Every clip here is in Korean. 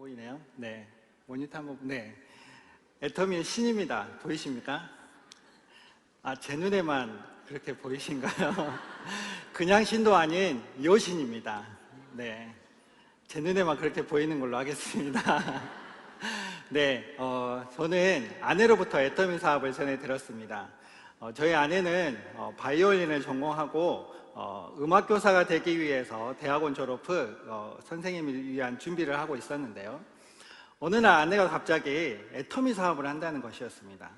보이네요. 네. 모니터 한번, 네. 애터미의 신입니다. 보이십니까? 아, 제 눈에만 그렇게 보이신가요? 그냥 신도 아닌 여신입니다. 네. 제 눈에만 그렇게 보이는 걸로 하겠습니다. 네. 저는 아내로부터 애터미 사업을 전해 들었습니다. 저희 아내는 바이올린을 전공하고 음악교사가 되기 위해서 대학원 졸업 후 선생님을 위한 준비를 하고 있었는데요. 어느 날 아내가 갑자기 애터미 사업을 한다는 것이었습니다.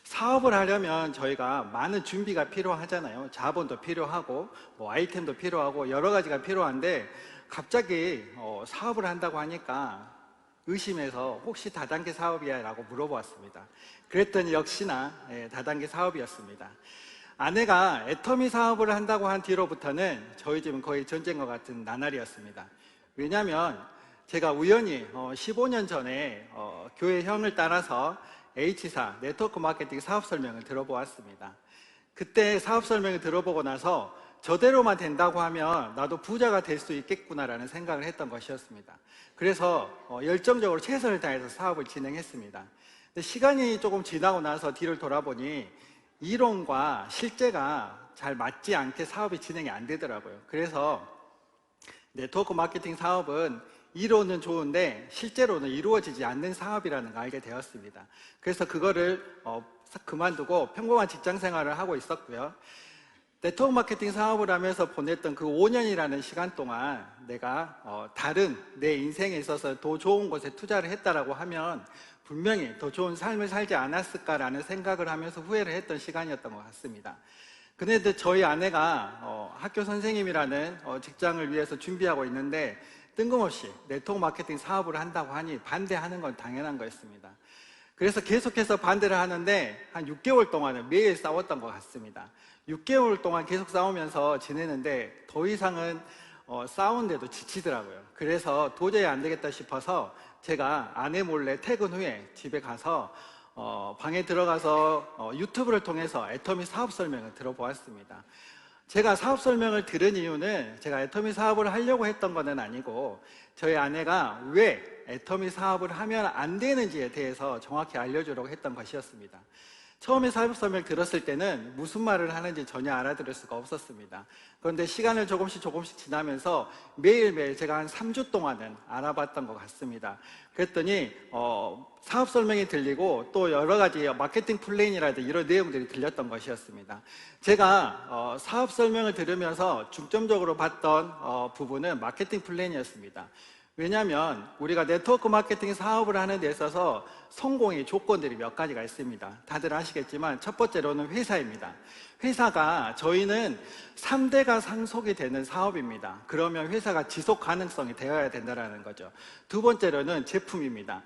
사업을 하려면 저희가 많은 준비가 필요하잖아요. 자본도 필요하고 아이템도 필요하고 여러 가지가 필요한데 갑자기 사업을 한다고 하니까 의심해서 혹시 다단계 사업이야? 라고 물어보았습니다. 그랬더니 역시나 다단계 사업이었습니다. 아내가 애터미 사업을 한다고 한 뒤로부터는 저희 집은 거의 전쟁과 같은 나날이었습니다. 왜냐하면 제가 우연히 15년 전에 교회 형을 따라서 H사 네트워크 마케팅 사업 설명을 들어보았습니다. 그때 사업 설명을 들어보고 나서 저대로만 된다고 하면 나도 부자가 될 수 있겠구나라는 생각을 했던 것이었습니다. 그래서 열정적으로 최선을 다해서 사업을 진행했습니다. 근데 시간이 조금 지나고 나서 뒤를 돌아보니 이론과 실제가 잘 맞지 않게 사업이 진행이 안 되더라고요. 그래서 네트워크 마케팅 사업은 이론은 좋은데 실제로는 이루어지지 않는 사업이라는 걸 알게 되었습니다. 그래서 그거를 그만두고 평범한 직장 생활을 하고 있었고요. 네트워크 마케팅 사업을 하면서 보냈던 그 5년이라는 시간 동안 내가 다른 내 인생에 있어서 더 좋은 곳에 투자를 했다라고 하면 분명히 더 좋은 삶을 살지 않았을까라는 생각을 하면서 후회를 했던 시간이었던 것 같습니다. 그런데 저희 아내가 학교 선생님이라는 직장을 위해서 준비하고 있는데 뜬금없이 네트워크 마케팅 사업을 한다고 하니 반대하는 건 당연한 거였습니다. 그래서 계속해서 반대를 하는데 한 6개월 동안은 매일 싸웠던 것 같습니다. 6개월 동안 계속 싸우면서 지내는데 더 이상은 싸우는데도 지치더라고요. 그래서 도저히 안 되겠다 싶어서 제가 아내 몰래 퇴근 후에 집에 가서 방에 들어가서 유튜브를 통해서 애터미 사업 설명을 들어보았습니다. 제가 사업 설명을 들은 이유는 제가 애터미 사업을 하려고 했던 것은 아니고 저희 아내가 왜 애터미 사업을 하면 안 되는지에 대해서 정확히 알려주려고 했던 것이었습니다. 처음에 사업 설명 들었을 때는 무슨 말을 하는지 전혀 알아들을 수가 없었습니다. 그런데 시간을 조금씩 지나면서 매일매일 제가 한 3주 동안은 알아봤던 것 같습니다. 그랬더니 사업 설명이 들리고 또 여러 가지 마케팅 플랜이라든지 이런 내용들이 들렸던 것이었습니다. 제가 사업 설명을 들으면서 중점적으로 봤던 부분은 마케팅 플랜이었습니다. 왜냐하면 우리가 네트워크 마케팅 사업을 하는 데 있어서 성공의 조건들이 몇 가지가 있습니다. 다들 아시겠지만 첫 번째로는 회사입니다. 회사가 저희는 3대가 상속이 되는 사업입니다. 그러면 회사가 지속 가능성이 되어야 된다는 거죠. 두 번째로는 제품입니다.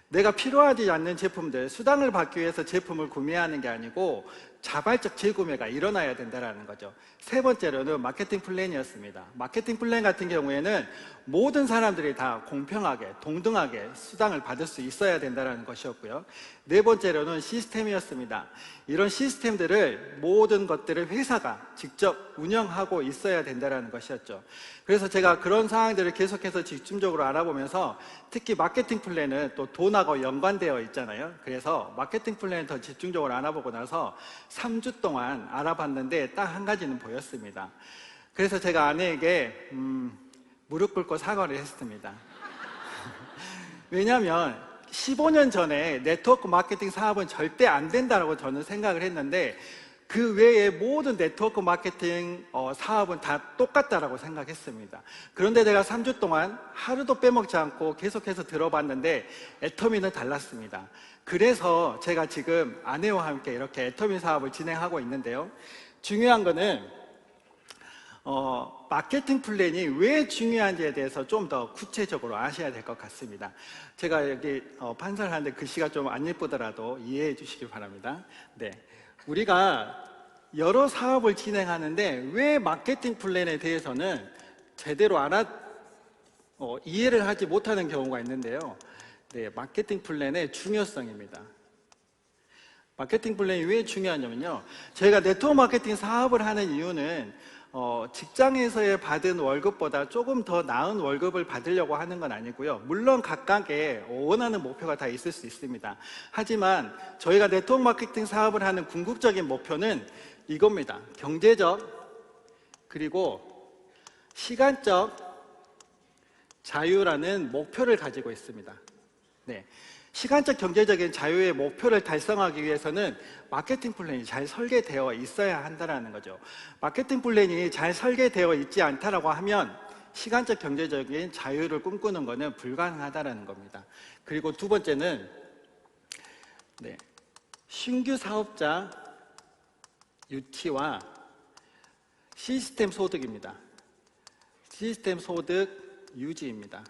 내가 필요하지 않는 제품들, 수당을 받기 위해서 제품을 구매하는 게 아니고 자발적 재구매가 일어나야 된다는 거죠. 세 번째로는 마케팅 플랜이었습니다. 마케팅 플랜 같은 경우에는 모든 사람들이 다 공평하게, 동등하게 수당을 받을 수 있어야 된다는 것이었고요. 네 번째로는 시스템이었습니다. 이런 시스템들을 모든 것들을 회사가 직접 운영하고 있어야 된다는 것이었죠. 그래서 제가 그런 사항들을 계속해서 집중적으로 알아보면서 특히 마케팅 플랜은 또 돈하고 연관되어 있잖아요. 그래서 마케팅 플랜을 더 집중적으로 알아보고 나서 3주 동안 알아봤는데 딱 한 가지는 보였습니다. 그래서 제가 아내에게 무릎 꿇고 사과를 했습니다. 왜냐하면 15년 전에 네트워크 마케팅 사업은 절대 안 된다고 저는 생각을 했는데 그 외에 모든 네트워크 마케팅 사업은 다 똑같다라고 생각했습니다. 그런데 제가 3주 동안 하루도 빼먹지 않고 계속해서 들어봤는데 애터미는 달랐습니다. 그래서 제가 지금 아내와 함께 이렇게 애터미 사업을 진행하고 있는데요. 중요한 거는 마케팅 플랜이 왜 중요한지에 대해서 좀 더 구체적으로 아셔야 될 것 같습니다. 제가 여기 판사를 하는데 글씨가 좀 안 예쁘더라도 이해해 주시기 바랍니다. 네, 우리가 여러 사업을 진행하는데 왜 마케팅 플랜에 대해서는 제대로 이해를 하지 못하는 경우가 있는데요. 네, 마케팅 플랜의 중요성입니다. 마케팅 플랜이 왜 중요하냐면요, 저희가 네트워크 마케팅 사업을 하는 이유는 직장에서의 받은 월급보다 조금 더 나은 월급을 받으려고 하는 건 아니고요. 물론 각각의 원하는 목표가 다 있을 수 있습니다. 하지만 저희가 네트워크 마케팅 사업을 하는 궁극적인 목표는 이겁니다. 경제적 그리고 시간적 자유라는 목표를 가지고 있습니다. 네. 시간적 경제적인 자유의 목표를 달성하기 위해서는 마케팅 플랜이 잘 설계되어 있어야 한다는 거죠. 마케팅 플랜이 잘 설계되어 있지 않다라고 하면 시간적 경제적인 자유를 꿈꾸는 것은 불가능하다는 겁니다. 그리고 두 번째는 신규 사업자 유치와 시스템 소득입니다. 시스템 소득 유지입니다.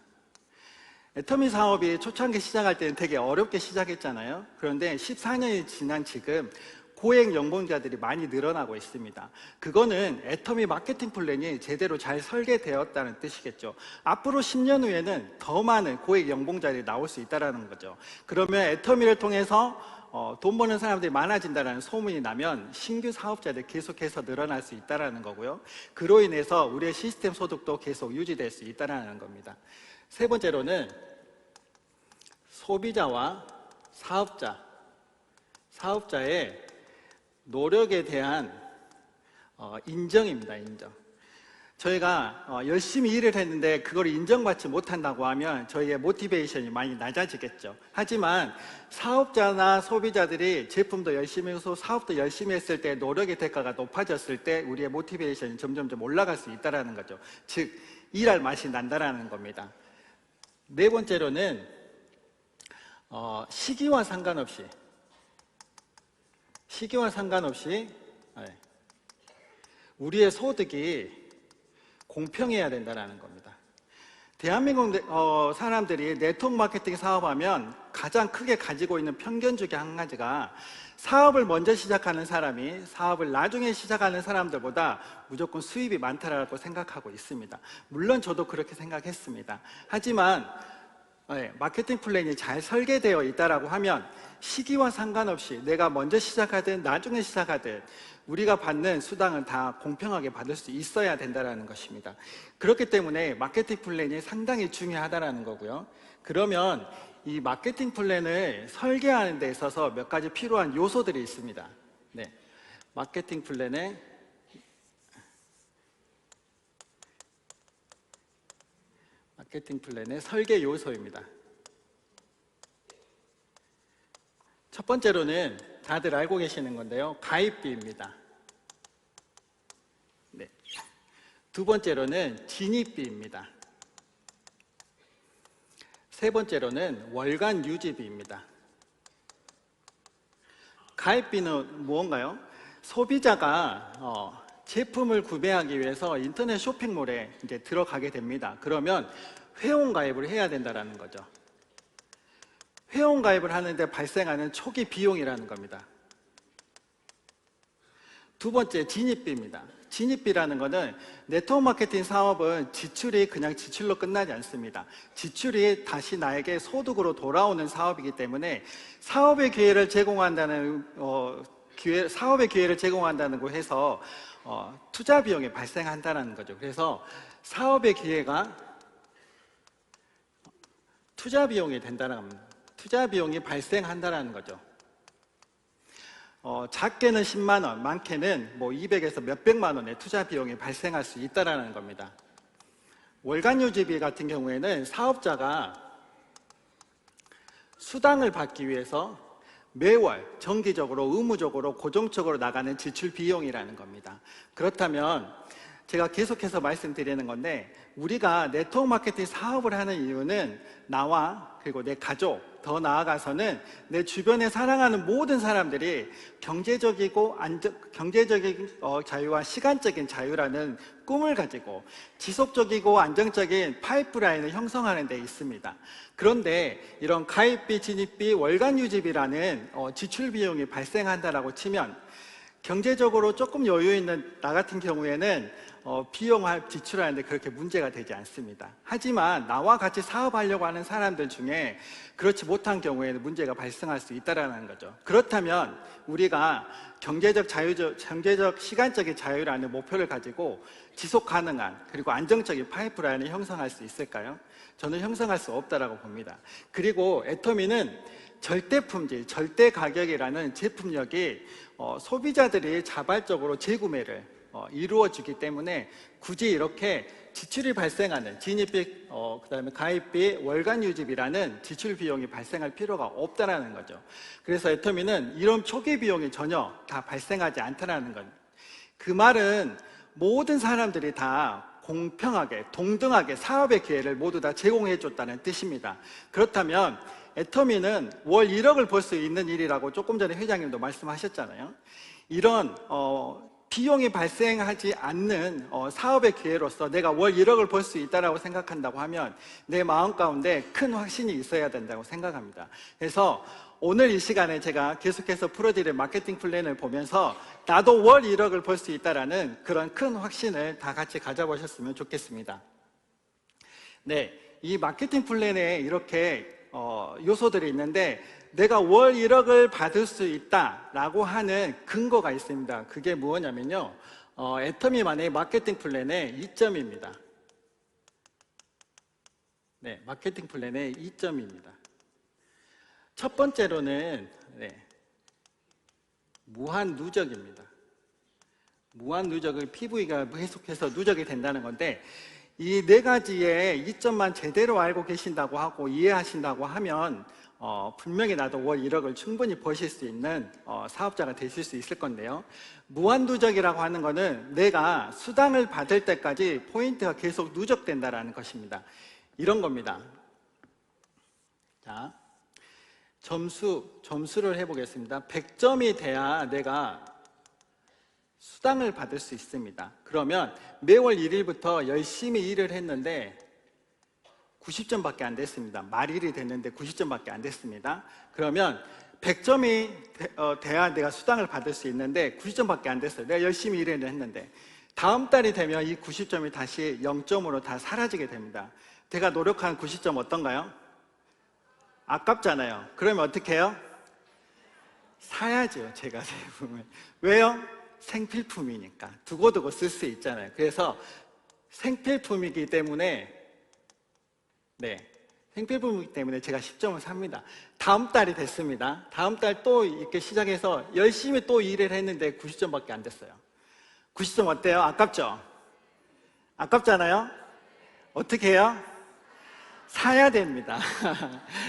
애터미 사업이 초창기 시작할 때는 되게 어렵게 시작했잖아요. 그런데 14년이 지난 지금 고액 연봉자들이 많이 늘어나고 있습니다. 그거는 애터미 마케팅 플랜이 제대로 잘 설계되었다는 뜻이겠죠. 앞으로 10년 후에는 더 많은 고액 연봉자들이 나올 수 있다는 거죠. 그러면 애터미를 통해서 돈 버는 사람들이 많아진다는 소문이 나면 신규 사업자들이 계속해서 늘어날 수 있다는 거고요. 그로 인해서 우리의 시스템 소득도 계속 유지될 수 있다는 겁니다. 세 번째로는 소비자와 사업자의 노력에 대한 인정입니다. 인정. 저희가 열심히 일을 했는데 그걸 인정받지 못한다고 하면 저희의 모티베이션이 많이 낮아지겠죠. 하지만 사업자나 소비자들이 제품도 열심히 해서 사업도 열심히 했을 때 노력의 대가가 높아졌을 때 우리의 모티베이션이 점점점 올라갈 수 있다는 거죠. 즉 일할 맛이 난다는 겁니다. 네 번째로는 시기와 상관없이 우리의 소득이 공평해야 된다는 겁니다. 대한민국 사람들이 네트워크 마케팅 사업하면 가장 크게 가지고 있는 편견 중에 한 가지가 사업을 먼저 시작하는 사람이 사업을 나중에 시작하는 사람들보다 무조건 수입이 많다라고 생각하고 있습니다. 물론 저도 그렇게 생각했습니다. 하지만 마케팅 플랜이 잘 설계되어 있다라고 하면 시기와 상관없이 내가 먼저 시작하든 나중에 시작하든 우리가 받는 수당은 다 공평하게 받을 수 있어야 된다는 것입니다. 그렇기 때문에 마케팅 플랜이 상당히 중요하다는 거고요. 그러면 이 마케팅 플랜을 설계하는 데 있어서 몇 가지 필요한 요소들이 있습니다. 마케팅 플랜의 설계 요소입니다. 첫 번째로는 다들 알고 계시는 건데요. 가입비입니다. 두 번째로는 진입비입니다. 세 번째로는 월간 유지비입니다. 가입비는 무언가요? 소비자가 제품을 구매하기 위해서 인터넷 쇼핑몰에 이제 들어가게 됩니다. 그러면 회원 가입을 해야 된다는 거죠. 회원 가입을 하는데 발생하는 초기 비용이라는 겁니다. 두 번째, 진입비입니다. 진입비라는 것은 네트워크 마케팅 사업은 지출이 그냥 지출로 끝나지 않습니다. 지출이 다시 나에게 소득으로 돌아오는 사업이기 때문에 사업의 기회를 제공한다는 거 해서 투자 비용이 발생한다는 거죠. 그래서 사업의 기회가 투자 비용이 된다는 겁니다. 투자 비용이 발생한다는 거죠. 작게는 10만 원, 많게는 200에서 몇백만 원의 투자 비용이 발생할 수 있다는 겁니다. 월간 유지비 같은 경우에는 사업자가 수당을 받기 위해서 매월 정기적으로 의무적으로 고정적으로 나가는 지출 비용이라는 겁니다. 그렇다면 제가 계속해서 말씀드리는 건데 우리가 네트워크 마케팅 사업을 하는 이유는 나와 그리고 내 가족 더 나아가서는 내 주변에 사랑하는 모든 사람들이 경제적인 자유와 시간적인 자유라는 꿈을 가지고 지속적이고 안정적인 파이프라인을 형성하는 데 있습니다. 그런데 이런 가입비, 진입비, 월간 유지비라는 지출 비용이 발생한다라고 치면 경제적으로 조금 여유 있는 나 같은 경우에는 비용을 지출하는데 그렇게 문제가 되지 않습니다. 하지만 나와 같이 사업하려고 하는 사람들 중에 그렇지 못한 경우에는 문제가 발생할 수 있다는 거죠. 그렇다면 우리가 경제적 시간적인 자유라는 목표를 가지고 지속 가능한 그리고 안정적인 파이프라인을 형성할 수 있을까요? 저는 형성할 수 없다라고 봅니다. 그리고 애터미는 절대 품질, 절대 가격이라는 제품력이 소비자들이 자발적으로 재구매를 이루어주기 때문에 굳이 이렇게 지출이 발생하는 진입비, 그다음에 가입비, 월간 유지비라는 지출 비용이 발생할 필요가 없다라는 거죠. 그래서 애터미는 이런 초기 비용이 전혀 다 발생하지 않다라는 것. 그 말은 모든 사람들이 다 공평하게, 동등하게 사업의 기회를 모두 다 제공해 줬다는 뜻입니다. 그렇다면 애터미는 월 1억을 벌 수 있는 일이라고 조금 전에 회장님도 말씀하셨잖아요. 이런 비용이 발생하지 않는 사업의 기회로서 내가 월 1억을 벌 수 있다고 생각한다고 하면 내 마음 가운데 큰 확신이 있어야 된다고 생각합니다. 그래서 오늘 이 시간에 제가 계속해서 풀어드릴 마케팅 플랜을 보면서 나도 월 1억을 벌 수 있다는 그런 큰 확신을 다 같이 가져보셨으면 좋겠습니다. 네, 이 마케팅 플랜에 이렇게 요소들이 있는데 내가 월 1억을 받을 수 있다라고 하는 근거가 있습니다. 그게 무엇냐면요, 애터미만의 마케팅 플랜의 이점입니다. 네, 마케팅 플랜의 이점입니다. 첫 번째로는 무한 누적입니다. 무한 누적을 PV가 계속해서 누적이 된다는 건데, 이 네 가지의 이점만 제대로 알고 계신다고 하고 이해하신다고 하면 분명히 나도 월 1억을 충분히 버실 수 있는 사업자가 되실 수 있을 건데요. 무한 누적이라고 하는 것은 내가 수당을 받을 때까지 포인트가 계속 누적된다는 것입니다. 이런 겁니다. 자, 점수를 해보겠습니다. 100점이 돼야 내가 수당을 받을 수 있습니다. 그러면 매월 1일부터 열심히 일을 했는데 90점밖에 안 됐습니다. 말일이 됐는데 90점밖에 안 됐습니다. 그러면 100점이 돼야 내가 수당을 받을 수 있는데 90점밖에 안 됐어요. 내가 열심히 일을 했는데 다음 달이 되면 이 90점이 다시 0점으로 다 사라지게 됩니다. 제가 노력한 90점 어떤가요? 아깝잖아요. 그러면 어떻게 해요? 사야죠, 제가 제품을. 왜요? 생필품이니까 두고두고 쓸 수 있잖아요. 그래서 생필품이기 때문에 생필품이기 때문에 제가 10점을 삽니다. 다음 달이 됐습니다. 다음 달 또 이렇게 시작해서 열심히 또 일을 했는데 90점밖에 안 됐어요. 90점 어때요? 아깝죠? 아깝잖아요? 어떻게 해요? 사야 됩니다.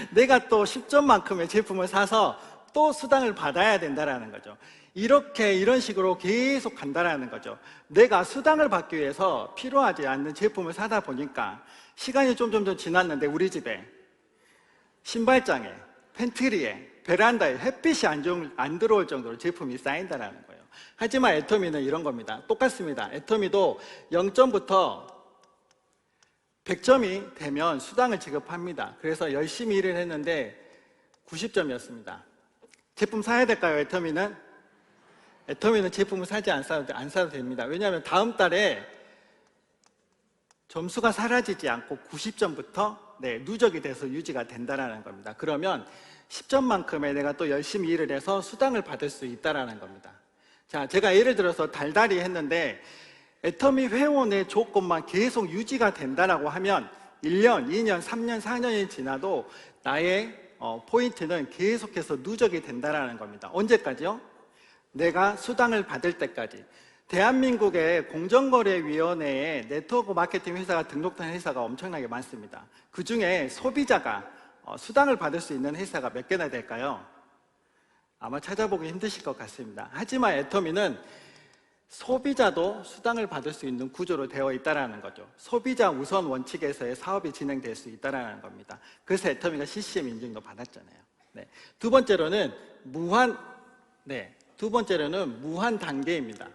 내가 또 10점만큼의 제품을 사서 또 수당을 받아야 된다는 거죠. 이런 식으로 계속 간다는 거죠. 내가 수당을 받기 위해서 필요하지 않는 제품을 사다 보니까 시간이 점점 지났는데 우리 집에 신발장에, 팬트리에, 베란다에 햇빛이 안 들어올 정도로 제품이 쌓인다는 거예요. 하지만 애터미는 이런 겁니다. 똑같습니다. 애터미도 0점부터 100점이 되면 수당을 지급합니다. 그래서 열심히 일을 했는데 90점이었습니다. 제품 사야 될까요, 애터미는? 애터미는 제품을 사지 안 사도 됩니다. 왜냐하면 다음 달에 점수가 사라지지 않고 90점부터 누적이 돼서 유지가 된다는 겁니다. 그러면 10점만큼의 내가 또 열심히 일을 해서 수당을 받을 수 있다는 겁니다. 자, 제가 예를 들어서 달달이 했는데 애터미 회원의 조건만 계속 유지가 된다고 하면 1년, 2년, 3년, 4년이 지나도 나의 포인트는 계속해서 누적이 된다는 겁니다. 언제까지요? 내가 수당을 받을 때까지. 대한민국의 공정거래위원회에 네트워크 마케팅 회사가 등록된 회사가 엄청나게 많습니다. 그 중에 소비자가 수당을 받을 수 있는 회사가 몇 개나 될까요? 아마 찾아보기 힘드실 것 같습니다. 하지만 애터미는 소비자도 수당을 받을 수 있는 구조로 되어 있다는 거죠. 소비자 우선 원칙에서의 사업이 진행될 수 있다는 겁니다. 그래서 애터미가 CCM 인증도 받았잖아요. 두 번째로는 무한 단계입니다.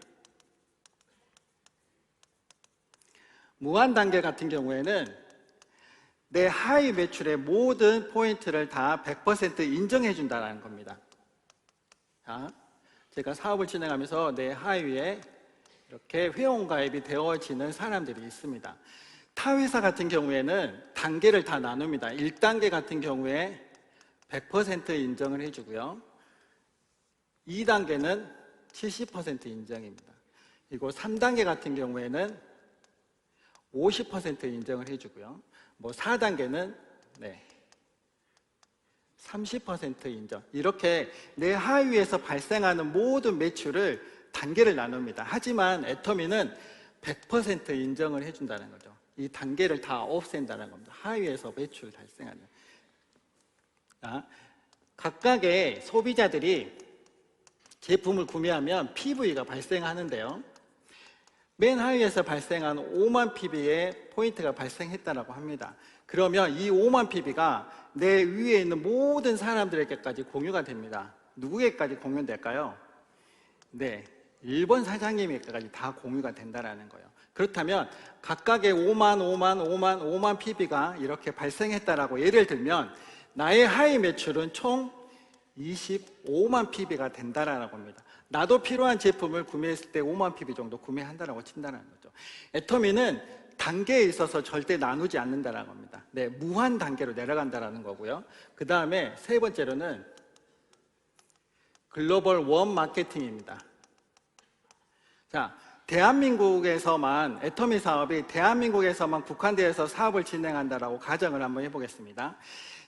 무한 단계 같은 경우에는 내 하위 매출의 모든 포인트를 다 100% 인정해 준다는 겁니다. 자, 제가 사업을 진행하면서 내 하위에 이렇게 회원가입이 되어지는 사람들이 있습니다. 타 회사 같은 경우에는 단계를 다 나눕니다. 1단계 같은 경우에 100% 인정을 해주고요. 2단계는 70% 인정입니다. 그리고 3단계 같은 경우에는 50% 인정을 해주고요. 4단계는 30% 인정. 이렇게 내 하위에서 발생하는 모든 매출을 단계를 나눕니다. 하지만 애터미는 100% 인정을 해준다는 거죠. 이 단계를 다 없앤다는 겁니다. 하위에서 매출 발생하는. 각각의 소비자들이 제품을 구매하면 PV가 발생하는데요. 맨 하위에서 발생한 5만 PV의 포인트가 발생했다고 합니다. 그러면 이 5만 PV가 내 위에 있는 모든 사람들에게까지 공유가 됩니다. 누구에게까지 공유될까요? 일본 사장님에게까지 다 공유가 된다는 거예요. 그렇다면 각각의 5만 PV가 이렇게 발생했다라고 예를 들면 나의 하위 매출은 총 25만 PV가 된다라는 겁니다. 나도 필요한 제품을 구매했을 때 5만 PV 정도 구매한다라고 친다는 거죠. 애터미는 단계에 있어서 절대 나누지 않는다는 겁니다. 무한 단계로 내려간다는 거고요. 그 다음에 세 번째로는 글로벌 원 마케팅입니다. 자, 대한민국에서만, 애터미 사업이 대한민국에서만 국한되어서 사업을 진행한다라고 가정을 한번 해보겠습니다.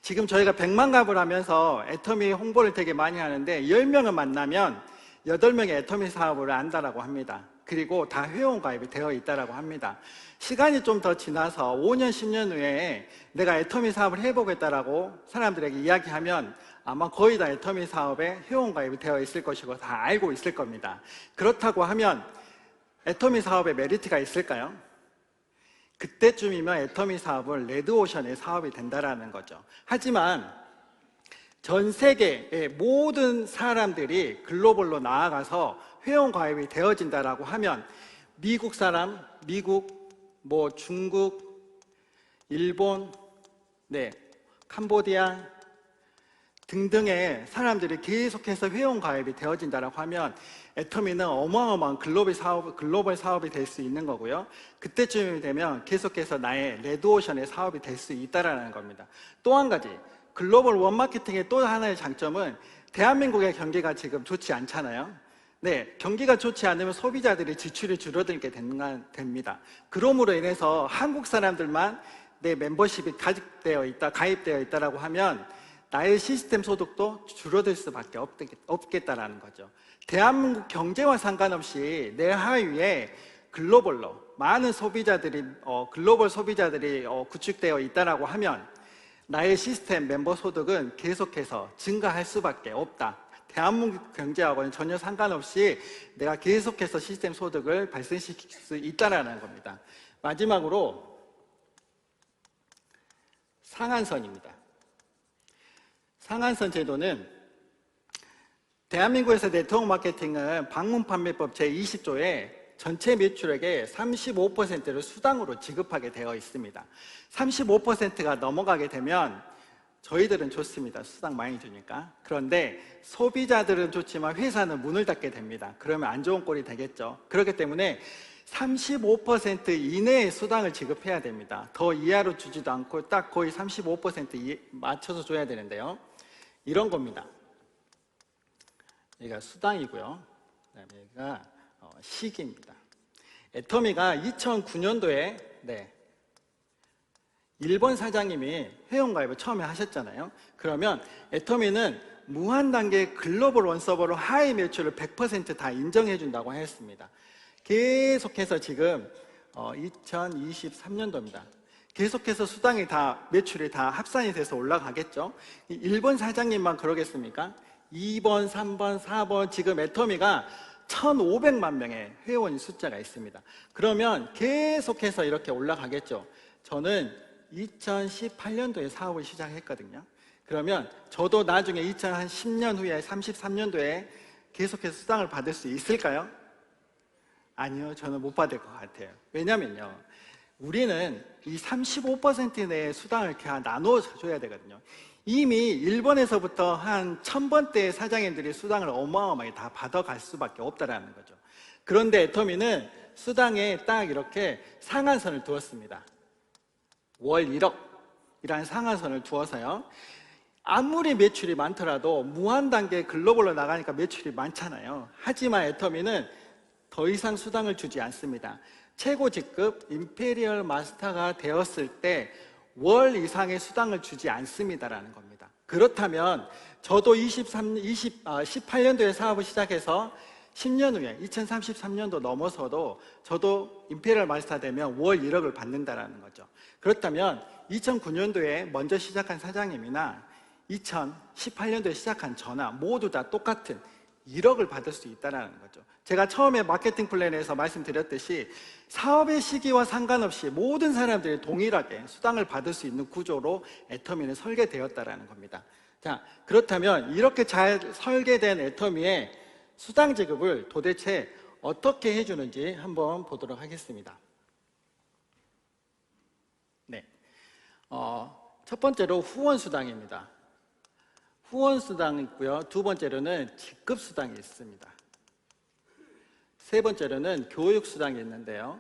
지금 저희가 100만 갑을 하면서 애터미 홍보를 되게 많이 하는데 10명을 만나면 8명의 애터미 사업을 안다라고 합니다. 그리고 다 회원 가입이 되어 있다라고 합니다. 시간이 좀 더 지나서 5년, 10년 후에 내가 애터미 사업을 해보겠다라고 사람들에게 이야기하면 아마 거의 다 애터미 사업에 회원 가입이 되어 있을 것이고 다 알고 있을 겁니다. 그렇다고 하면 애터미 사업에 메리트가 있을까요? 그때쯤이면 애터미 사업은 레드오션의 사업이 된다라는 거죠. 하지만 전 세계의 모든 사람들이 글로벌로 나아가서 회원 가입이 되어진다라고 하면 미국 사람, 미국, 중국, 일본, 캄보디아 등등의 사람들이 계속해서 회원 가입이 되어진다라고 하면 애터미는 어마어마한 글로벌 사업이 될 수 있는 거고요. 그때쯤이 되면 계속해서 나의 레드오션의 사업이 될 수 있다라는 겁니다. 또 한 가지, 글로벌 원 마케팅의 또 하나의 장점은 대한민국의 경기가 지금 좋지 않잖아요. 경기가 좋지 않으면 소비자들의 지출이 줄어들게 됩니다. 그러므로 인해서 한국 사람들만 내 멤버십이 가입되어 있다라고 하면 나의 시스템 소득도 줄어들 수밖에 없겠다라는 거죠. 대한민국 경제와 상관없이 내 하위에 글로벌로 많은 소비자들이 글로벌 소비자들이 구축되어 있다라고 하면 나의 시스템 멤버 소득은 계속해서 증가할 수밖에 없다. 대한민국 경제하고는 전혀 상관없이 내가 계속해서 시스템 소득을 발생시킬 수 있다는 겁니다. 마지막으로 상한선입니다. 상한선 제도는 대한민국에서 네트워크 마케팅은 방문판매법 제20조에 전체 매출액의 35%를 수당으로 지급하게 되어 있습니다. 35%가 넘어가게 되면 저희들은 좋습니다. 수당 많이 주니까. 그런데 소비자들은 좋지만 회사는 문을 닫게 됩니다. 그러면 안 좋은 꼴이 되겠죠. 그렇기 때문에 35% 이내의 수당을 지급해야 됩니다. 더 이하로 주지도 않고 딱 거의 35% 맞춰서 줘야 되는데요. 이런 겁니다. 여기가 수당이고요. 그다음에 여기가 시기입니다. 애터미가 2009년도에 일본 사장님이 회원가입을 처음에 하셨잖아요. 그러면 애터미는 무한단계 글로벌 원서버로 하위 매출을 100% 다 인정해 준다고 했습니다. 계속해서 지금 2023년도입니다. 계속해서 수당이 매출이 다 합산이 돼서 올라가겠죠. 일본 사장님만 그러겠습니까? 2번, 3번, 4번 지금 애터미가 1,500만 명의 회원 숫자가 있습니다. 그러면 계속해서 이렇게 올라가겠죠. 저는 2018년도에 사업을 시작했거든요. 그러면 저도 나중에 2010년 후에 33년도에 계속해서 수당을 받을 수 있을까요? 아니요, 저는 못 받을 것 같아요. 왜냐면요, 우리는 이 35% 내의 수당을 이렇게 나눠줘야 되거든요. 이미 일본에서부터 한 1000번대의 사장님들이 수당을 어마어마하게 다 받아갈 수밖에 없다라는 거죠. 그런데 애터미는 수당에 딱 이렇게 상한선을 두었습니다. 월 1억이라는 상한선을 두어서요. 아무리 매출이 많더라도 무한단계 글로벌로 나가니까 매출이 많잖아요. 하지만 애터미는 더 이상 수당을 주지 않습니다. 최고 직급 임페리얼 마스터가 되었을 때 월 이상의 수당을 주지 않습니다라는 겁니다. 그렇다면 저도 18년도에 사업을 시작해서 10년 후에 2033년도 넘어서도 저도 임페리얼 마스터 되면 월 1억을 받는다라는 거죠. 그렇다면 2009년도에 먼저 시작한 사장님이나 2018년도에 시작한 저나 모두 다 똑같은 1억을 받을 수 있다는 거죠. 제가 처음에 마케팅 플랜에서 말씀드렸듯이 사업의 시기와 상관없이 모든 사람들이 동일하게 수당을 받을 수 있는 구조로 애터미는 설계되었다는 겁니다. 자, 그렇다면 이렇게 잘 설계된 애터미의 수당 지급을 도대체 어떻게 해주는지 한번 보도록 하겠습니다. 네, 첫 번째로 후원 수당입니다. 후원 수당이 있고요. 두 번째로는 직급 수당이 있습니다. 세 번째로는 교육 수당이 있는데요.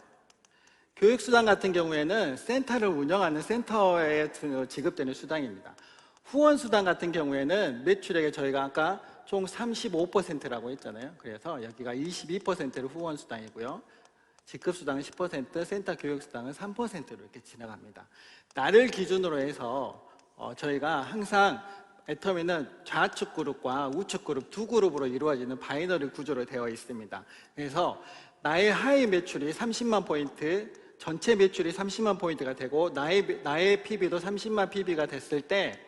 교육 수당 같은 경우에는 센터를 운영하는 센터에 지급되는 수당입니다. 후원 수당 같은 경우에는 매출액에 저희가 아까 총 35%라고 했잖아요. 그래서 여기가 22%를 후원 수당이고요. 직급 수당은 10%, 센터 교육 수당은 3%로 이렇게 지나갑니다. 나를 기준으로 해서 저희가 항상 애터미는 좌측 그룹과 우측 그룹 두 그룹으로 이루어지는 바이너리 구조로 되어 있습니다. 그래서 나의 하위 매출이 30만 포인트, 전체 매출이 30만 포인트가 되고 나의 PB도 30만 PB가 됐을 때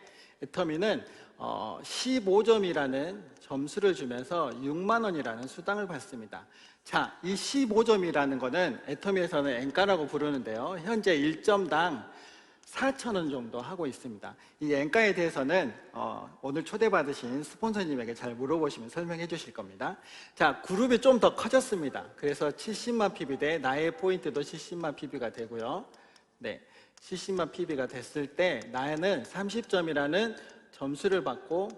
애터미는 15점이라는 점수를 주면서 6만 원이라는 수당을 받습니다. 자, 이 15점이라는 거는 애터미에서는 엔가라고 부르는데요. 현재 1점당 4,000원 정도 하고 있습니다. 이 엔가에 대해서는 오늘 초대받으신 스폰서님에게 잘 물어보시면 설명해 주실 겁니다. 자, 그룹이 좀 더 커졌습니다. 그래서 70만 PB 대 나의 포인트도 70만 PB가 되고요. 네, 70만 PB가 됐을 때 나는 30점이라는 점수를 받고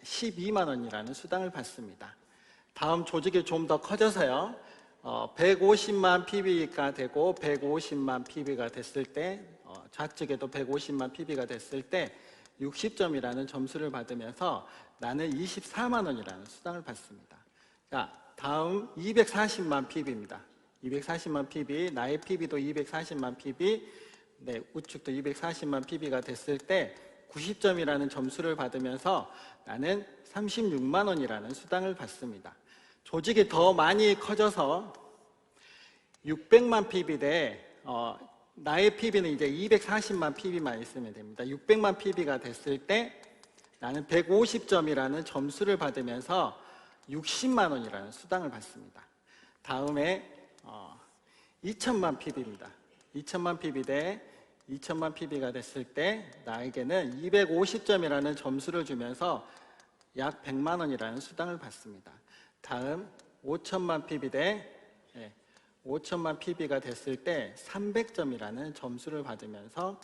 12만 원이라는 수당을 받습니다. 다음 조직이 좀 더 커져서요. 150만 PB가 되고 150만 PB가 됐을 때 좌측에도 150만 PB가 됐을 때 60점이라는 점수를 받으면서 나는 24만 원이라는 수당을 받습니다. 자, 다음 240만 PB입니다. 240만 PB, 나의 PB도 240만 PB, 네, 우측도 240만 PB가 됐을 때 90점이라는 점수를 받으면서 나는 36만 원이라는 수당을 받습니다. 조직이 더 많이 커져서 600만 PB 대 나의 PB는 이제 240만 PB만 있으면 됩니다. 600만 PB가 됐을 때 나는 150점이라는 점수를 받으면서 60만 원이라는 수당을 받습니다. 다음에 2천만 PB입니다. 2천만 PB 대 2천만 PB가 됐을 때 나에게는 250점이라는 점수를 주면서 약 100만 원이라는 수당을 받습니다. 다음 5천만 PB 대 5천만 PB가 됐을 때 300점이라는 점수를 받으면서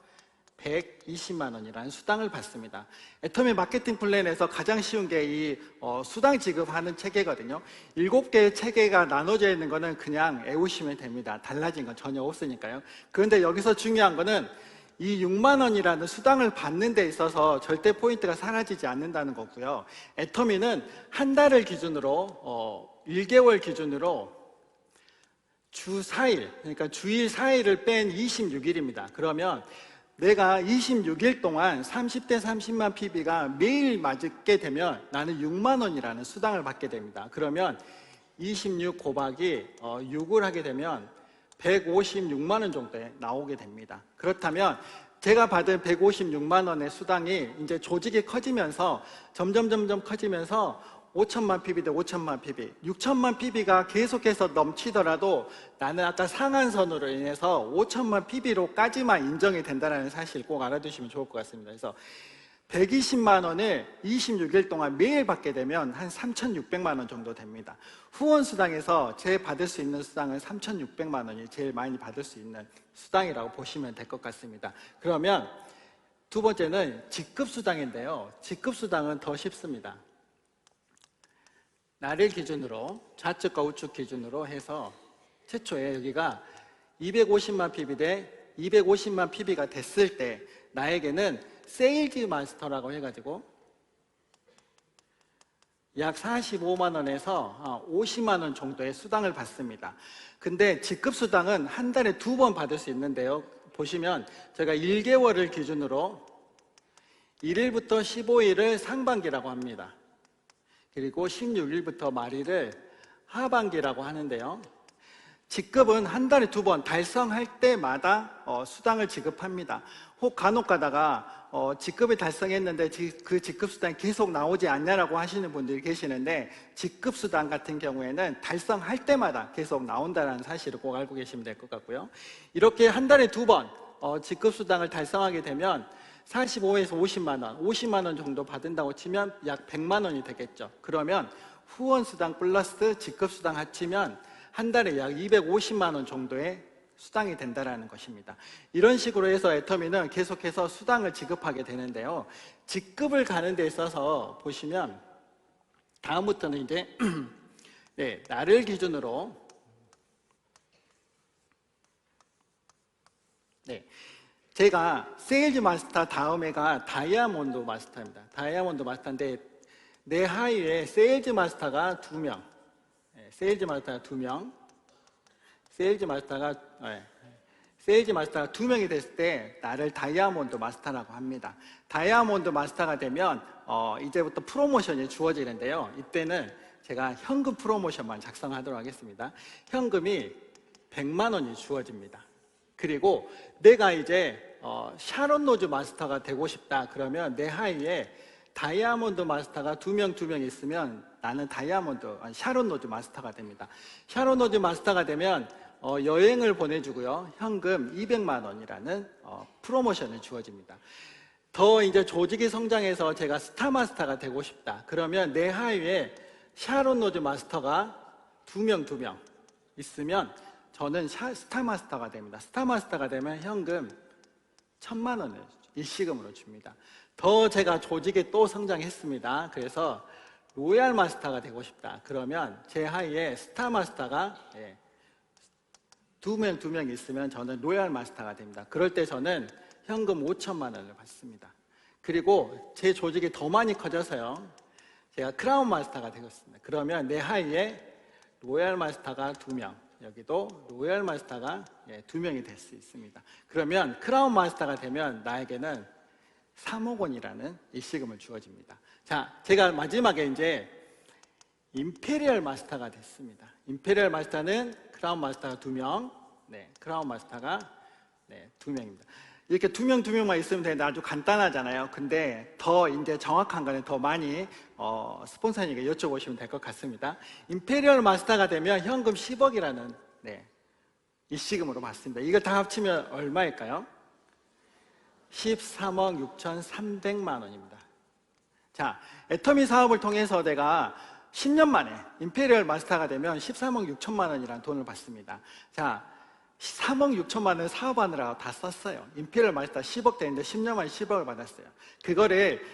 120만 원이라는 수당을 받습니다. 애터미 마케팅 플랜에서 가장 쉬운 게 이 수당 지급하는 체계거든요. 7개의 체계가 나눠져 있는 거는 그냥 외우시면 됩니다. 달라진 건 전혀 없으니까요. 그런데 여기서 중요한 거는 이 6만 원이라는 수당을 받는 데 있어서 절대 포인트가 사라지지 않는다는 거고요. 애터미는 한 달을 기준으로 1개월 기준으로 주 4일, 그러니까 주일 4일을 뺀 26일입니다. 그러면 내가 26일 동안 30대 30만 PB가 매일 맞게 되면 나는 6만 원이라는 수당을 받게 됩니다. 그러면 26 곱하기 6을 하게 되면 156만 원 정도에 나오게 됩니다. 그렇다면 제가 받은 156만 원의 수당이 이제 조직이 커지면서 점점 커지면서 5천만 PB 대 5천만 PB, 6천만 PB가 계속해서 넘치더라도 나는 아까 상한선으로 인해서 5천만 PB로까지만 인정이 된다는 사실 꼭 알아두시면 좋을 것 같습니다. 그래서 120만 원을 26일 동안 매일 받게 되면 한 3,600만 원 정도 됩니다. 후원수당에서 제일 받을 수 있는 수당은 3,600만 원이 제일 많이 받을 수 있는 수당이라고 보시면 될 것 같습니다. 그러면 두 번째는 직급수당인데요. 직급수당은 더 쉽습니다. 나를 기준으로 좌측과 우측 기준으로 해서 최초에 여기가 250만 PB 대 250만 PB가 됐을 때 나에게는 세일즈 마스터라고 해가지고 약 45만 원에서 50만 원 정도의 수당을 받습니다. 근데 직급 수당은 한 달에 2번 받을 수 있는데요. 보시면 제가 1개월을 기준으로 1일부터 15일을 상반기라고 합니다. 그리고 16일부터 말일을 하반기라고 하는데요. 직급은 한 달에 2번 달성할 때마다 수당을 지급합니다. 혹 간혹 가다가 직급을 달성했는데 그 직급 수당이 계속 나오지 않냐라고 하시는 분들이 계시는데, 직급 수당 같은 경우에는 달성할 때마다 계속 나온다는 사실을 꼭 알고 계시면 될 것 같고요. 이렇게 한 달에 2번 직급 수당을 달성하게 되면 45에서 50만 원, 50만 원 정도 받는다고 치면 약 100만 원이 되겠죠. 그러면 후원수당 플러스 직급수당 합치면 한 달에 약 250만 원 정도의 수당이 된다는 것입니다. 이런 식으로 해서 애터미는 계속해서 수당을 지급하게 되는데요. 직급을 가는 데 있어서 보시면 다음부터는 이제 네, 나를 기준으로 네, 제가 세일즈 마스터 다음에가 다이아몬드 마스터입니다. 다이아몬드 마스터인데 내 하위에 세일즈 마스터가 2명, 세일즈 마스터가 2명, 세일즈 마스터가 2명이 됐을 때 나를 다이아몬드 마스터라고 합니다. 다이아몬드 마스터가 되면 이제부터 프로모션이 주어지는데요. 이때는 제가 현금 프로모션만 작성하도록 하겠습니다. 현금이 100만 원이 주어집니다. 그리고 내가 이제 샤론 로즈 마스터가 되고 싶다 그러면 내 하위에 다이아몬드 마스터가 2명 있으면 나는 샤론 로즈 마스터가 됩니다. 샤론 로즈 마스터가 되면 여행을 보내주고요. 현금 200만 원이라는 프로모션이 주어집니다. 더 이제 조직이 성장해서 제가 스타 마스터가 되고 싶다 그러면 내 하위에 샤론 로즈 마스터가 2명 있으면 저는 스타 마스터가 됩니다. 스타 마스터가 되면 현금 1,000만 원을 일시금으로 줍니다. 더 제가 조직이 또 성장했습니다. 그래서 로얄 마스터가 되고 싶다 그러면 제 하위에 스타 마스터가 2명 있으면 저는 로얄 마스터가 됩니다. 그럴 때 저는 현금 5,000만 원을 받습니다. 그리고 제 조직이 더 많이 커져서요. 제가 크라운 마스터가 되겠습니다. 그러면 내 하위에 로얄 마스터가 2명, 여기도 로얄 마스터가 2명이 될 수 있습니다. 그러면 크라운 마스터가 되면 나에게는 3억 원이라는 일시금을 주어집니다. 자, 제가 마지막에 이제 임페리얼 마스터가 됐습니다. 임페리얼 마스터는 크라운 마스터가 2명, 크라운 마스터가 2명입니다. 이렇게 2명만 있으면 되는데 아주 간단하잖아요. 근데 더 이제 정확한 거는 더 많이 스폰서님에게 여쭤보시면 될 것 같습니다. 임페리얼 마스터가 되면 현금 10억이라는 일시금으로 받습니다. 이걸 다 합치면 얼마일까요? 13억 6,300만 원입니다. 자, 애터미 사업을 통해서 내가 10년 만에 임페리얼 마스터가 되면 13억 6천만 원이라는 돈을 받습니다. 자, 3억 6천만 원을 사업하느라 다 썼어요. 임페리얼 마스터 10억 되는데 10년 만에 10억을 받았어요. 그거를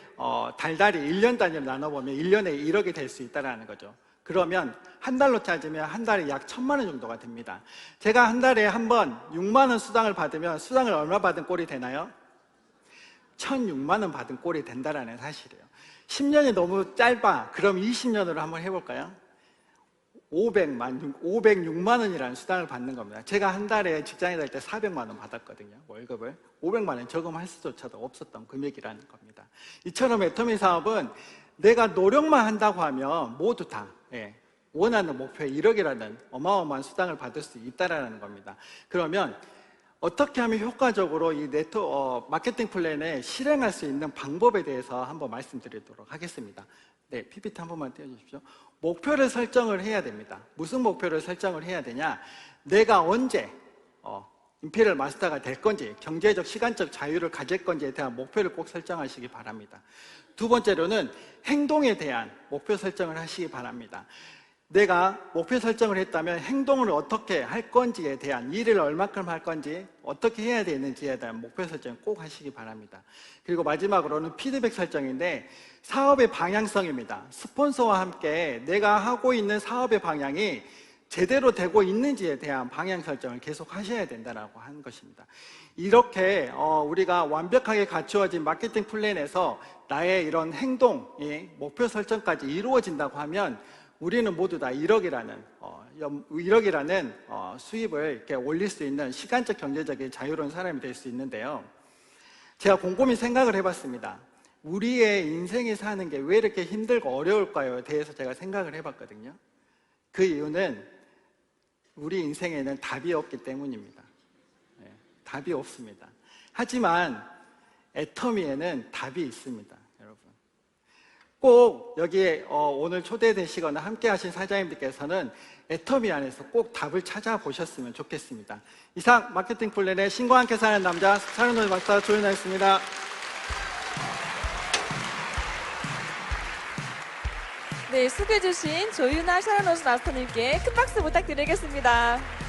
달달이 1년 단위로 나눠보면 1년에 1억이 될 수 있다는 거죠. 그러면 한 달로 따지면 한 달에 약 1,000만 원 정도가 됩니다. 제가 한 달에 한 번 6만 원 수당을 받으면 수당을 얼마 받은 꼴이 되나요? 1,006만 원 받은 꼴이 된다는 사실이에요. 10년이 너무 짧아. 그럼 20년으로 한번 해볼까요? 506만 원이라는 수당을 받는 겁니다. 제가 한 달에 직장에 다닐 때 400만 원 받았거든요. 월급을. 500만 원 저금할 수조차도 없었던 금액이라는 겁니다. 이처럼 애터미 사업은 내가 노력만 한다고 하면 모두 다 원하는 목표에 1억이라는 어마어마한 수당을 받을 수 있다는 겁니다. 그러면 어떻게 하면 효과적으로 이 마케팅 플랜에 실행할 수 있는 방법에 대해서 한번 말씀드리도록 하겠습니다. 네, PPT 한 번만 띄워주십시오. 목표를 설정을 해야 됩니다. 무슨 목표를 설정을 해야 되냐? 내가 언제 임페리얼 마스터가 될 건지, 경제적, 시간적 자유를 가질 건지에 대한 목표를 꼭 설정하시기 바랍니다. 두 번째로는 행동에 대한 목표 설정을 하시기 바랍니다. 내가 목표 설정을 했다면 행동을 어떻게 할 건지에 대한, 일을 얼마큼 할 건지, 어떻게 해야 되는지에 대한 목표 설정 꼭 하시기 바랍니다. 그리고 마지막으로는 피드백 설정인데, 사업의 방향성입니다. 스폰서와 함께 내가 하고 있는 사업의 방향이 제대로 되고 있는지에 대한 방향 설정을 계속 하셔야 된다고 하는 것입니다. 이렇게 우리가 완벽하게 갖추어진 마케팅 플랜에서 나의 이런 행동이 목표 설정까지 이루어진다고 하면 우리는 모두 다 1억이라는 수입을 이렇게 올릴 수 있는 시간적 경제적인 자유로운 사람이 될 수 있는데요. 제가 곰곰이 생각을 해봤습니다. 우리의 인생에 사는 게 왜 이렇게 힘들고 어려울까요에 대해서 제가 생각을 해봤거든요. 그 이유는 우리 인생에는 답이 없기 때문입니다. 네, 답이 없습니다. 하지만 애터미에는 답이 있습니다. 여러분, 꼭 여기에 오늘 초대되시거나 함께 하신 사장님들께서는 애터미 안에서 꼭 답을 찾아보셨으면 좋겠습니다. 이상 마케팅 플랜의 신과 함께 사는 남자 차윤호 박사 조윤아였습니다. 네, 소개해주신 조윤아 샤라노스 마스터님께 큰 박수 부탁드리겠습니다.